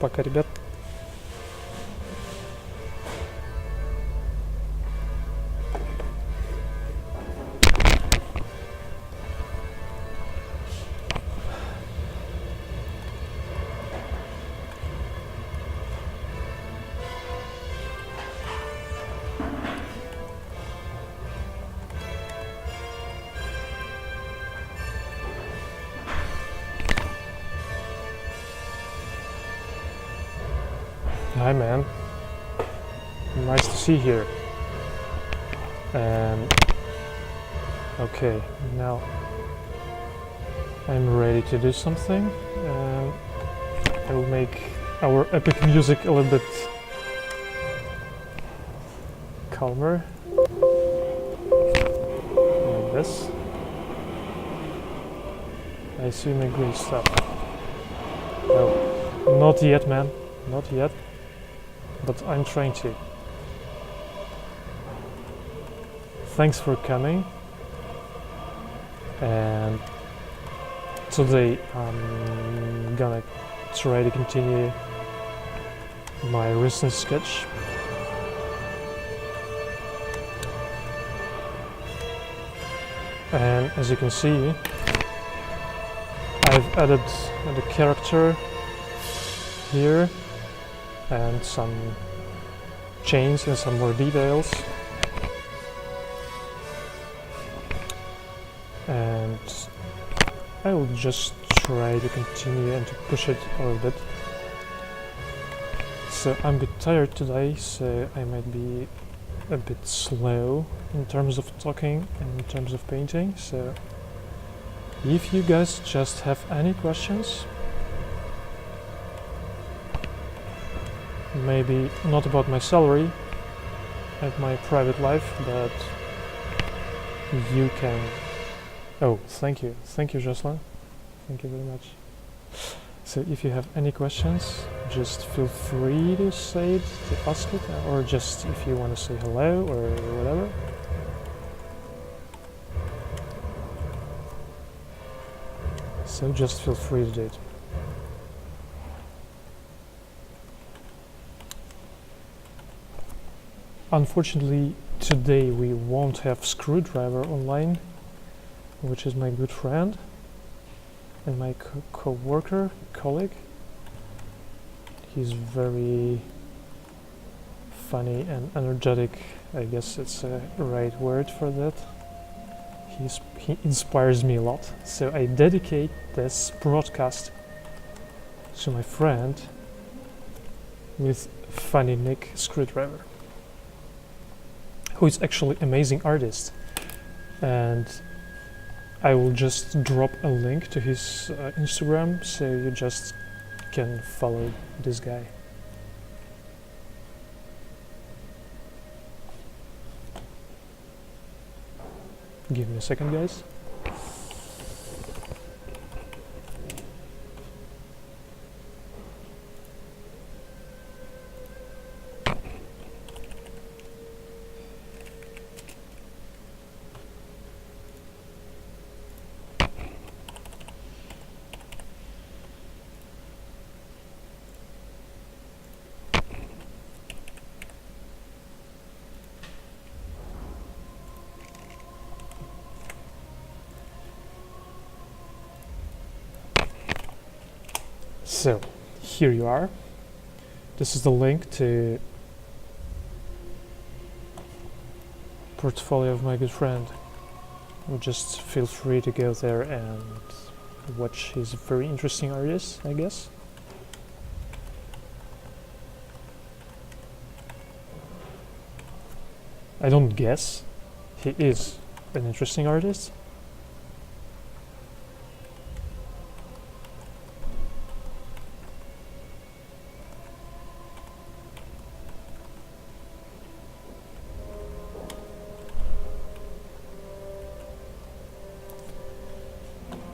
Пока, ребят. Hi man, nice to see you here. And okay, now I'm ready to do something. I will make our epic music a little bit calmer, like this. I assume I agree stuff. No, not yet man, not yet. But I'm trying to. Thanks for coming. And today I'm gonna try to continue my recent sketch. And as you can see, I've added the character here and some chains and some more details, and I will just try to continue and to push it a little bit. So I'm a bit tired today, so I might be a bit slow in terms of talking and in terms of painting. So if you guys just have any questions, maybe not about my salary and my private life, but you can... Oh, thank you, Jocelyn, thank you very much. So if you have any questions, just feel free to say it, to ask it, or just if you want to say hello or whatever. So just feel free to do it. Unfortunately, today we won't have Screwdriver online, which is my good friend and my colleague. He's very funny and energetic, I guess it's a right word for that. He inspires me a lot, so I dedicate this broadcast to my friend with funny Nick Screwdriver, who is actually an amazing artist, and I will just drop a link to his Instagram, so you just can follow this guy. Give me a second, guys. So, here you are. This is the link to portfolio of my good friend. Just feel free to go there and watch his very interesting artist, I guess. I don't guess. He is an interesting artist.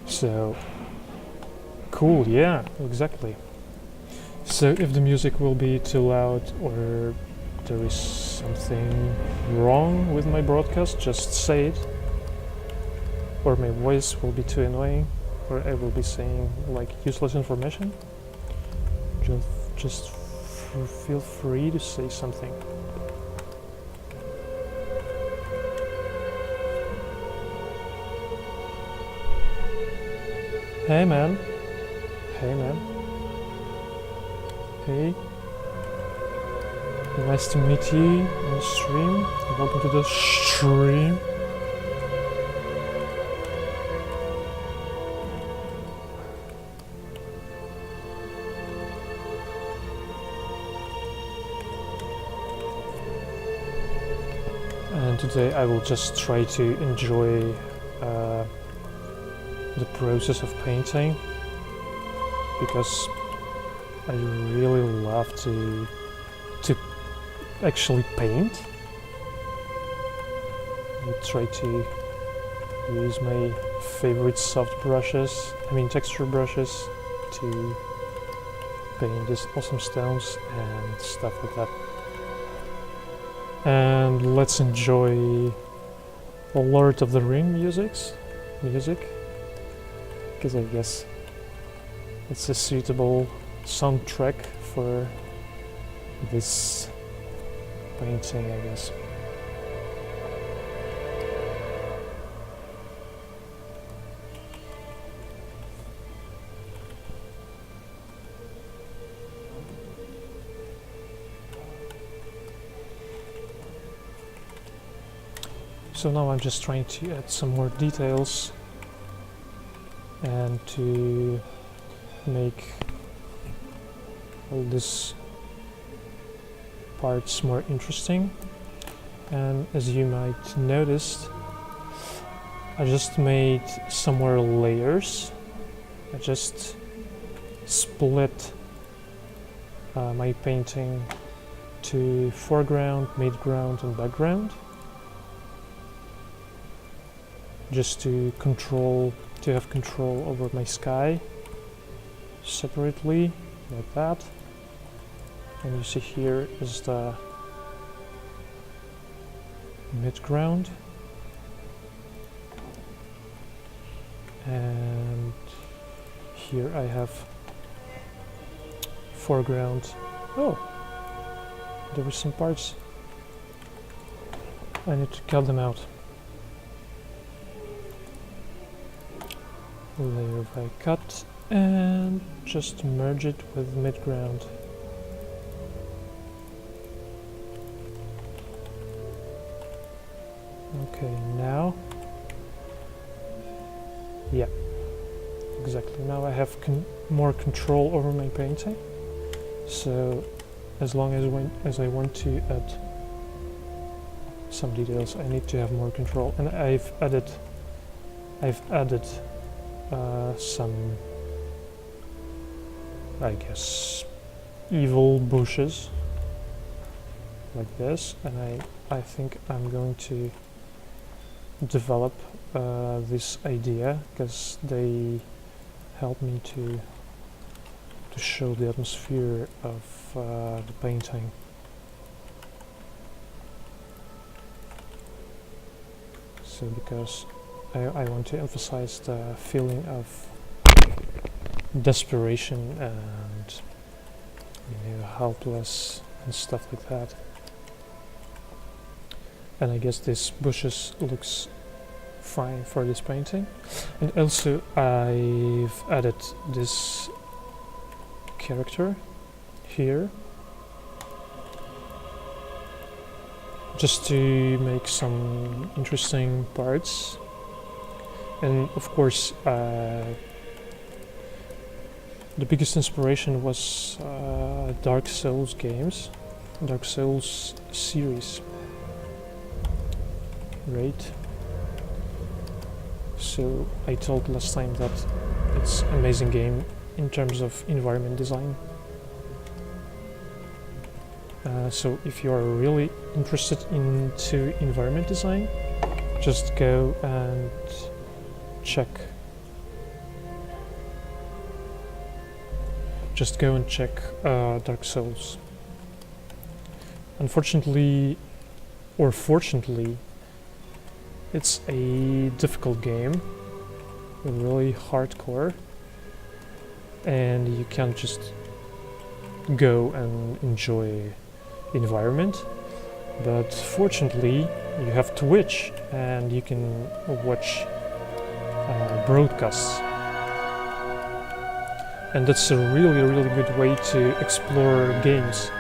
So, cool, yeah, exactly. So if the music will be too loud or there is something wrong with my broadcast, just say it. Or my voice will be too annoying, or I will be saying like useless information. just feel free to say something. Hey man. Hey man. Hey. Nice to meet you on the stream. Welcome to the stream. And today I will just try to enjoy the process of painting, because I really love to actually paint. I try to use my favorite soft brushes, texture brushes, to paint these awesome stones and stuff like that. And let's enjoy the Lord of the Ring music, because I guess it's a suitable soundtrack for this painting, I guess. So now I'm just trying to add some more details and to make all these parts more interesting. And as you might notice, I just made some more layers. I just split my painting to foreground, midground and background, just to have control over my sky separately, like that. And you see here is the midground, and here I have foreground. Oh, there were some parts. I need to cut them out. Layer by cut, and just merge it with midground. Okay, now, yeah, exactly. Now I have more control over my painting. So, as long as I want to add some details, I need to have more control. And I've added some, I guess, evil bushes like this, and I think I'm going to develop this idea, because they help me to show the atmosphere of the painting. So because I want to emphasize the feeling of desperation and helpless and stuff like that. And I guess this bushes looks fine for this painting. And also I've added this character here just to make some interesting parts. And of course the biggest inspiration was Dark Souls games, Dark Souls series, right? So I told last time that it's an amazing game in terms of environment design. So if you are really interested into environment design, just go and check Dark Souls. Unfortunately, or fortunately, it's a difficult game, really hardcore, and you can't just go and enjoy the environment. But fortunately, you have Twitch and you can watch broadcasts. And that's a really good way to explore games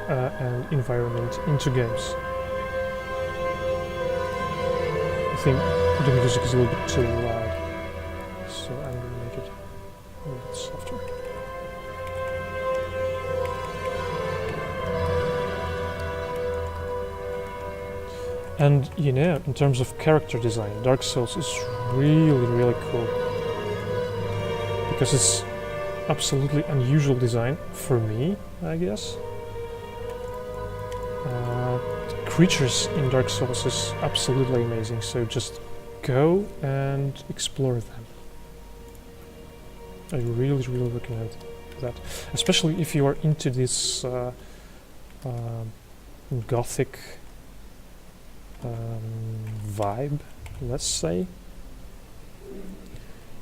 and environment into games. I think the music is a little bit too loud, so I'm gonna make it a little bit softer. And you know, in terms of character design, Dark Souls is really cool, because it's absolutely unusual design for me, I guess. The creatures in Dark Souls is absolutely amazing, so just go and explore them. I really recommend that, especially if you are into this gothic vibe, let's say.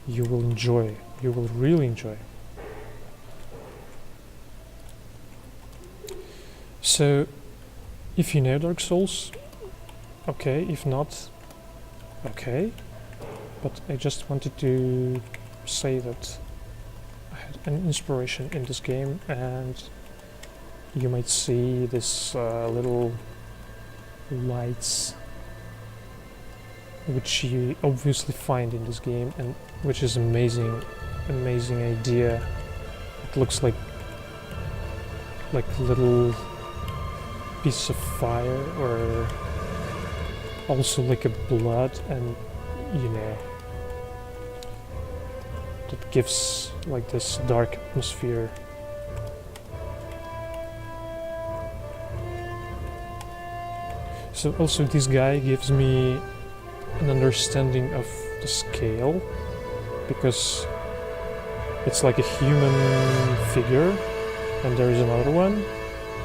You will enjoy, you will really enjoy. So, if you know Dark Souls, okay, if not, okay, but I just wanted to say that I had an inspiration in this game, and you might see this little lights which you obviously find in this game, and which is amazing idea. It looks like little piece of fire, or also like a blood, and you know, that gives like this dark atmosphere. So also this guy gives me an understanding of the scale, because it's like a human figure and there is another one.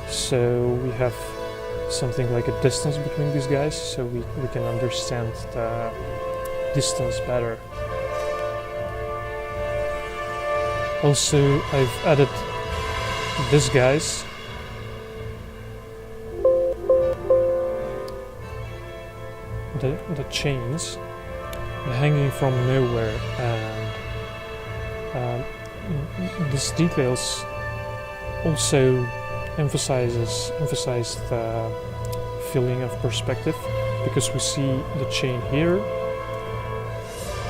So we have something like a distance between these guys, so we can understand the distance better. Also, I've added these guys. The chains hanging from nowhere, and these details also emphasize the feeling of perspective, because we see the chain here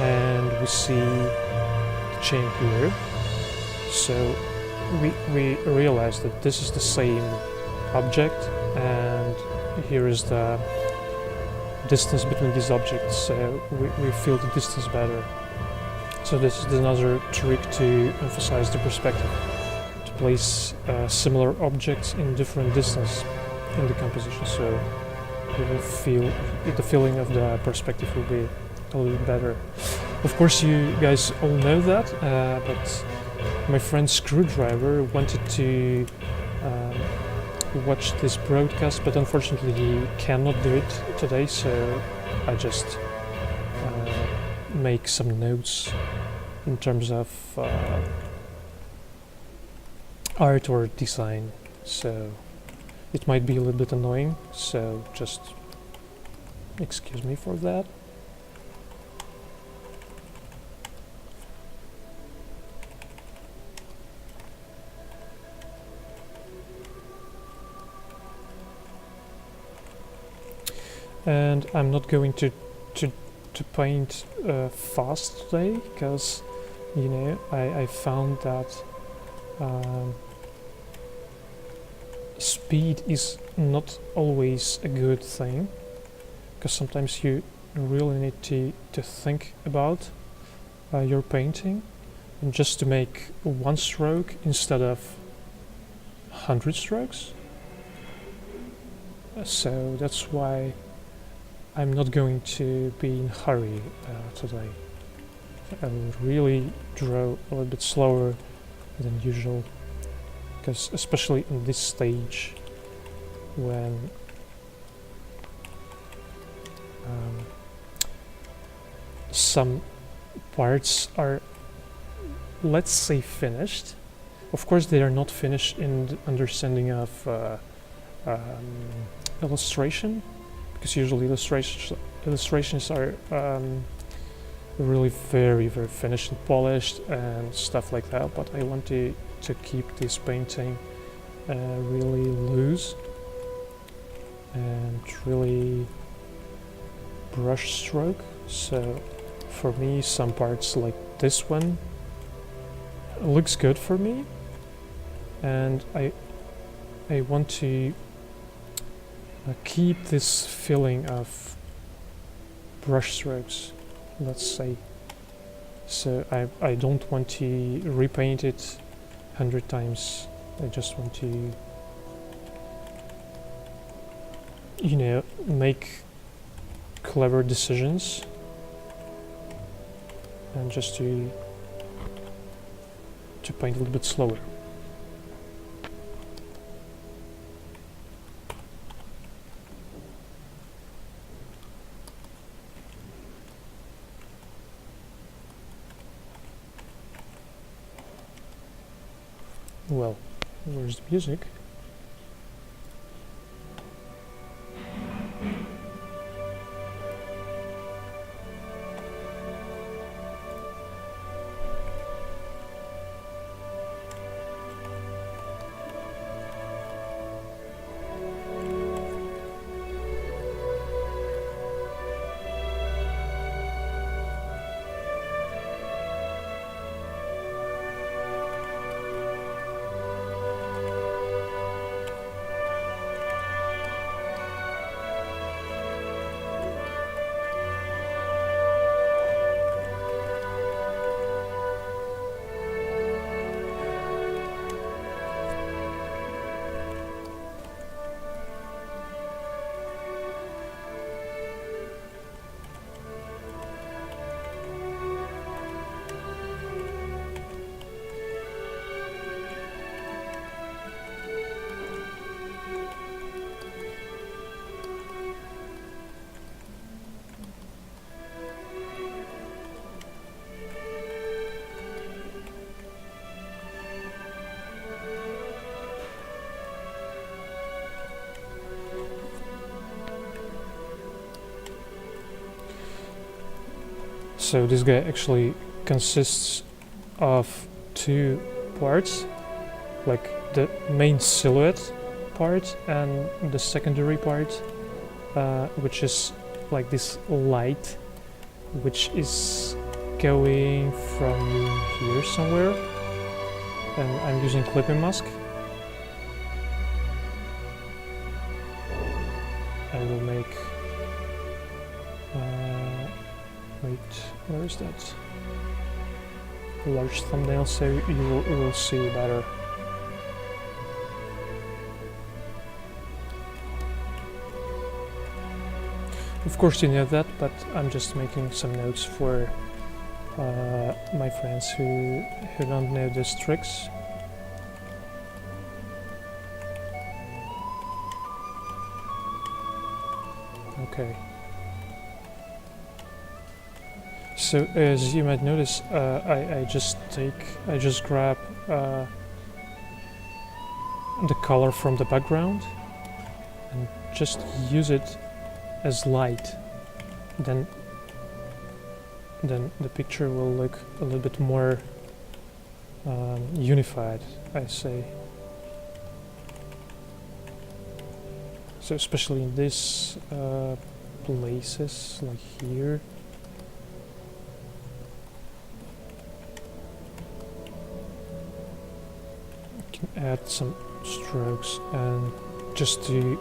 and we see the chain here, so we realize that this is the same object, and here is the distance between these objects, so we feel the distance better. So this is another trick to emphasize the perspective, to place similar objects in different distance in the composition, so you will feel the feeling of the perspective will be a little better. Of course, you guys all know that, but my friend Screwdriver wanted to watch this broadcast, but unfortunately he cannot do it today, so I just make some notes in terms of art or design, so it might be a little bit annoying, so just excuse me for that. And I'm not going to paint fast today, because you know, I found that speed is not always a good thing, because sometimes you really need to think about your painting, and just to make one stroke instead of 100 strokes. So that's why I'm not going to be in a hurry today. I will really draw a little bit slower than usual, because especially in this stage, when some parts are, let's say, finished, Of course, they are not finished in the understanding of illustration, because usually illustrations are really very finished and polished and stuff like that. But I want to keep this painting really loose and really brush stroke. So for me, some parts like this one looks good for me, and I want to keep this feeling of brush strokes, let's say. So I don't want to repaint it 100 times. I just want to, you know, make clever decisions and just to paint a little bit slower. Well, where's the music? So this guy actually consists of two parts, like the main silhouette part and the secondary part, which is like this light, which is going from here somewhere, and I'm using clipping mask. I will make wait, where is that? Large thumbnail, so you will see better. Of course you know that, but I'm just making some notes for my friends who don't know these tricks. Okay. So as you might notice, I just grab the color from the background and just use it as light. Then the picture will look a little bit more unified, I say. So especially in these places, like here. Add some strokes and just to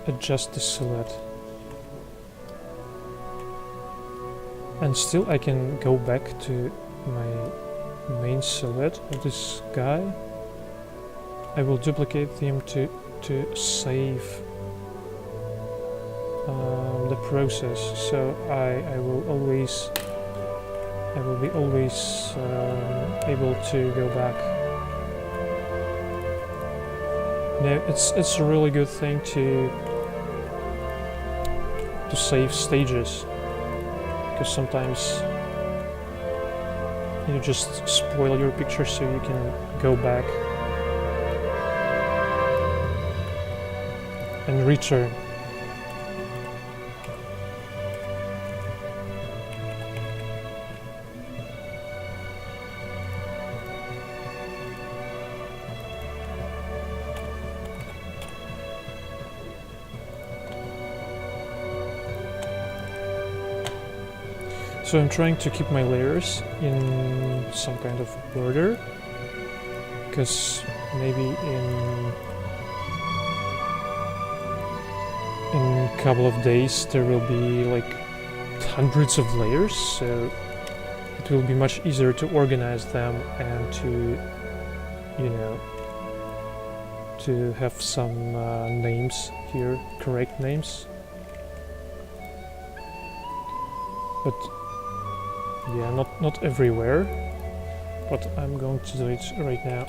adjust the silhouette, and still I can go back to my main silhouette of this guy. I will duplicate him to save the process, so I will be always able to go back. Now it's a really good thing to save stages, because sometimes you just spoil your picture so you can go back and return. So I'm trying to keep my layers in some kind of order, because maybe in a couple of days there will be like hundreds of layers, so it will be much easier to organize them and to, you know, to have some names here, correct names. But yeah, not everywhere, but I'm going to do it right now.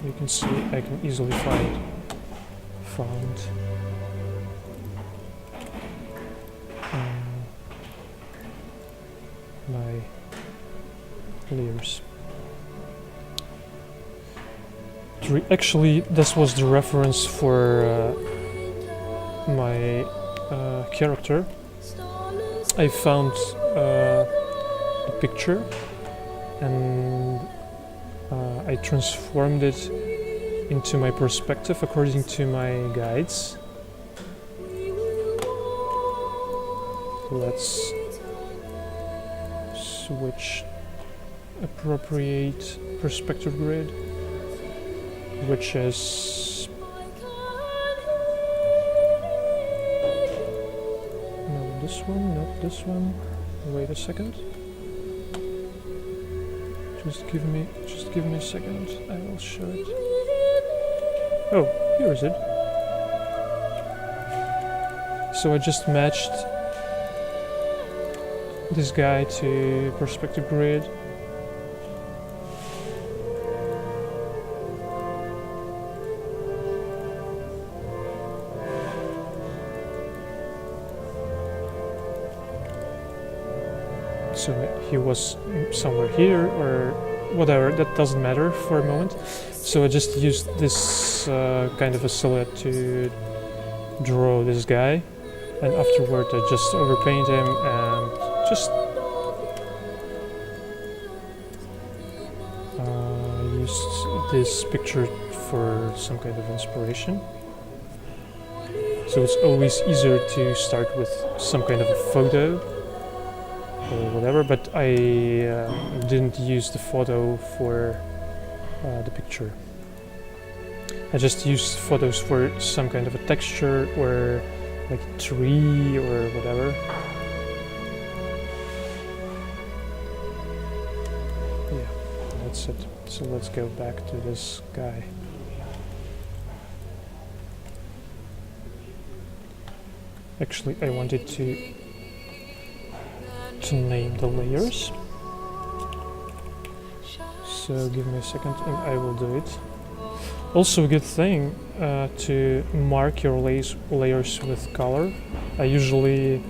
You can see I can easily find my layers. Actually, this was the reference for my character. I found a picture and I transformed it into my perspective according to my guides. Let's switch appropriate perspective grid, which is no, this one, not this one. Wait a second. Just give me a second. I will show it. Oh, here is it. So I just matched this guy to perspective grid. So he was somewhere here or whatever, that doesn't matter for a moment. So I just used this kind of a silhouette to draw this guy, and afterward I just overpaint him and just used this picture for some kind of inspiration. So it's always easier to start with some kind of a photo or whatever, but I didn't use the photo for the picture. I just used photos for some kind of a texture or like a tree or whatever. Yeah, that's it. So let's go back to this guy. Actually, I wanted to name the layers. So give me a second and I will do it. Also a good thing to mark your layers with color. I usually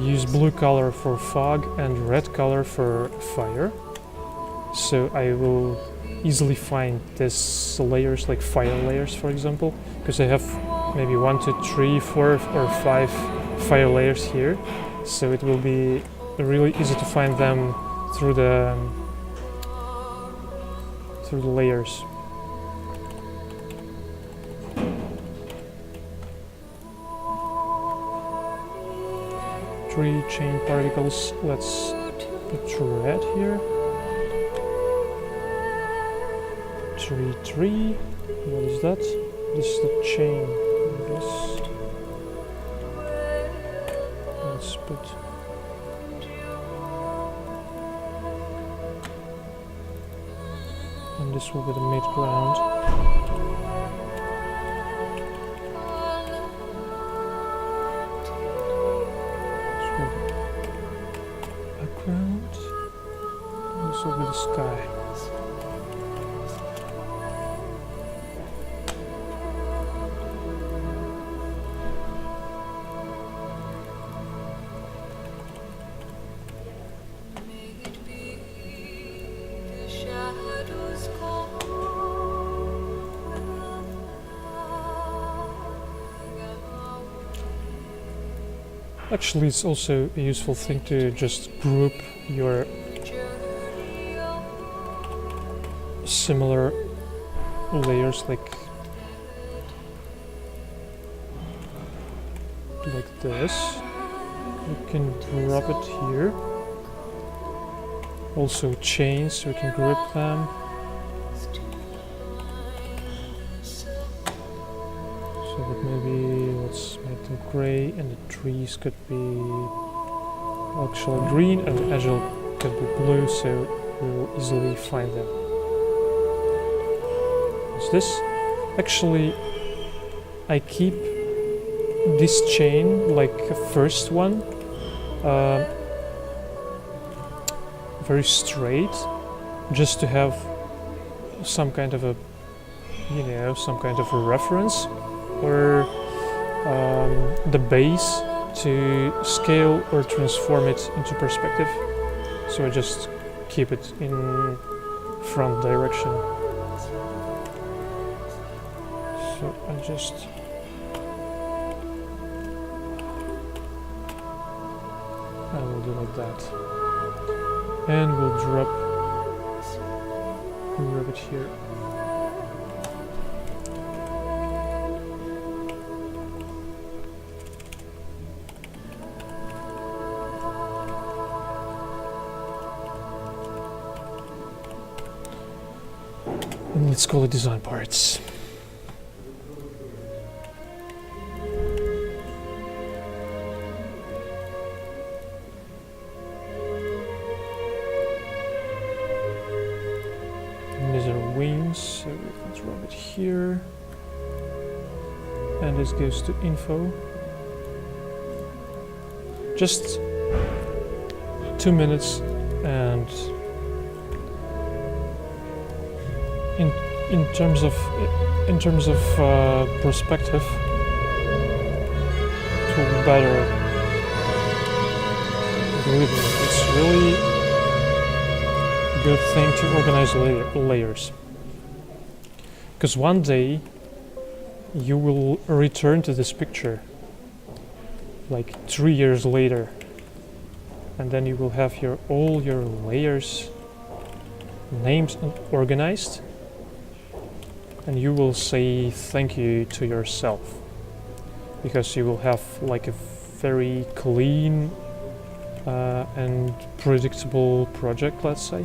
use blue color for fog and red color for fire. So I will easily find these layers, like fire layers for example, because I have maybe 1, 2, 3, 4 or 5 fire layers here. So it will be really easy to find them through the layers. Three chain particles. Let's put red here. 3, 3. What is that? This is the chain, I guess. Let's put and this will be the mid-ground. This will be background. And this will be the sky. Actually, it's also a useful thing to just group your similar layers like this. You can drop it here. Also chains, so we can group them. So that maybe let's make them gray, and the trees could be actually green, and the edge could be blue, so we will easily find them. What's this? Actually, I keep this chain like a first one very straight, just to have some kind of a, you know, some kind of a reference, or the base to scale or transform it into perspective. So I just keep it in front direction. So I just I will do like that, and we'll drop it here. And let's call it design parts. So we can drop it here, and this goes to info. Just 2 minutes, and in terms of perspective, it will be better. Believe me, it's really a good thing to organize layers. Because one day you will return to this picture like 3 years later, and then you will have all your layers named and organized, and you will say thank you to yourself, because you will have like a very clean and predictable project, let's say.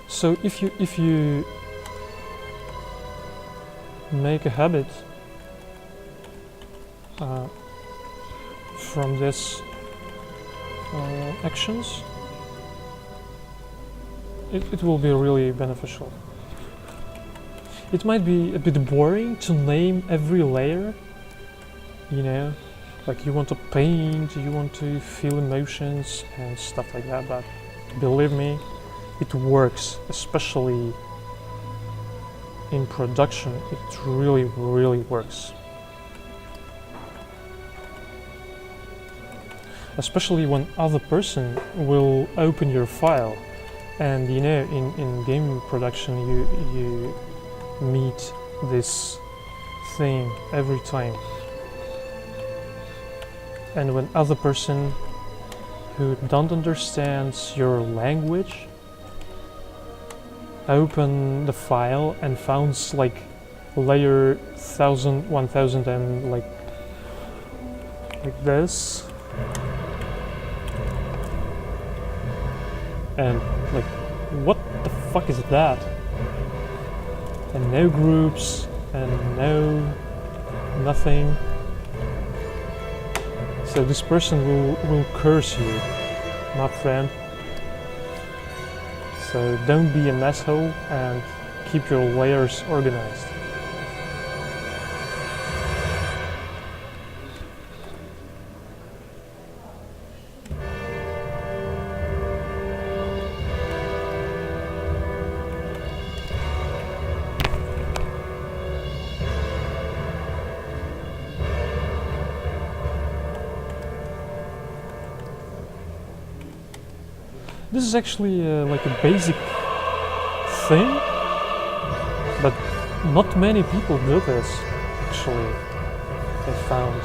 So if you make a habit from this actions, it will be really beneficial. It might be a bit boring to name every layer, you know, like you want to paint, you want to feel emotions and stuff like that, but believe me, it works, especially in production. It really works. Especially when other person will open your file, and you know, in game production you meet this thing every time. And when other person who don't understand your language open the file and founds like layer 1000, 1000 and like this, and like, what the fuck is that? And no groups and nothing. So this person will curse you, my friend. So don't be an asshole and keep your layers organized. This is actually like a basic thing, but not many people do this, actually, I found.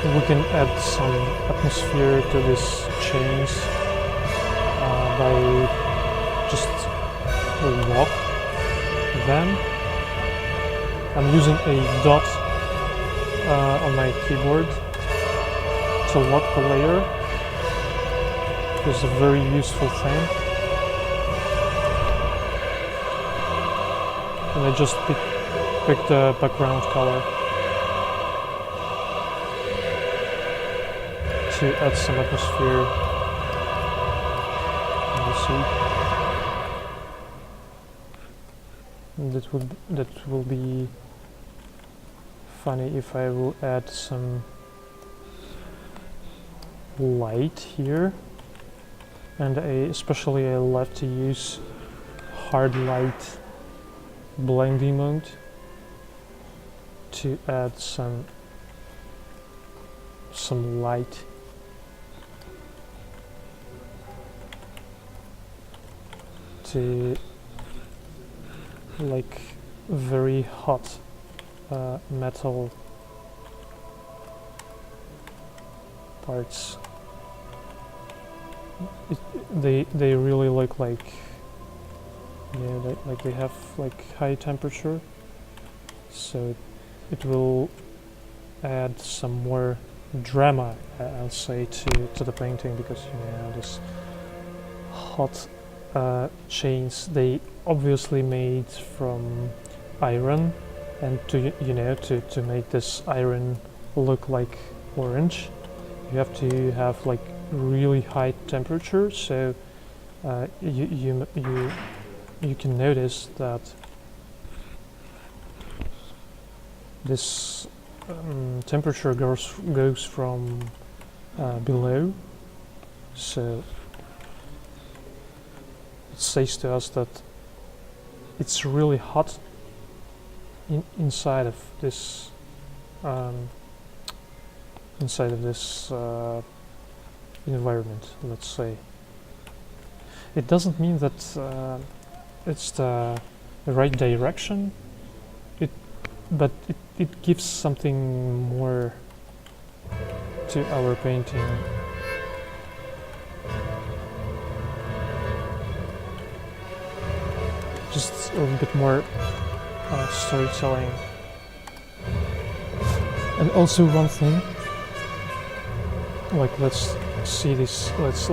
We can add some atmosphere to these chains by just lock them. I'm using a dot on my keyboard to lock the layer. This is a very useful thing. And I just pick the background color to add some atmosphere. You see, that will be funny if I will add some light here, and especially I love to use hard light blending mode to add some light. To like very hot metal parts. They really look like, yeah, like they have like high temperature, so it will add some more drama, I'll say, to the painting, because this hot chains, they obviously made from iron, and to make this iron look like orange, you have to have like really high temperature. So you can notice that this temperature goes from below, so it says to us that it's really hot inside of this environment, let's say. It doesn't mean that it's the right direction, but it gives something more to our painting. Just a little bit more storytelling. And also one thing, like let's see this, let's